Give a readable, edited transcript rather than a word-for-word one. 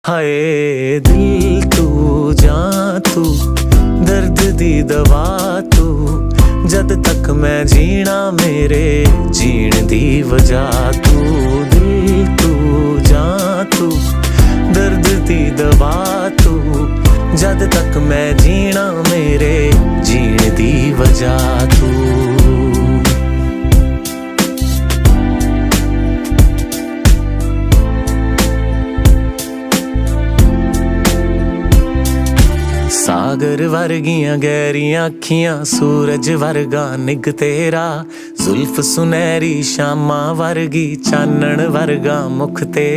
हाय दिल तू जां तू दर्द दी दवा तू जद तक मैं जीना मेरे जीण दी वजह तू दिल तू जां तू दर्द दी दवा तू जद तक मैं जीना मेरे जीण दी वजह तू सागर वर्गियां गहरियां अखियां सूरज वर्गा निग तेरा जुल्फ सुनहरी शामा वर्गी चानण वर्गा मुख तेरा।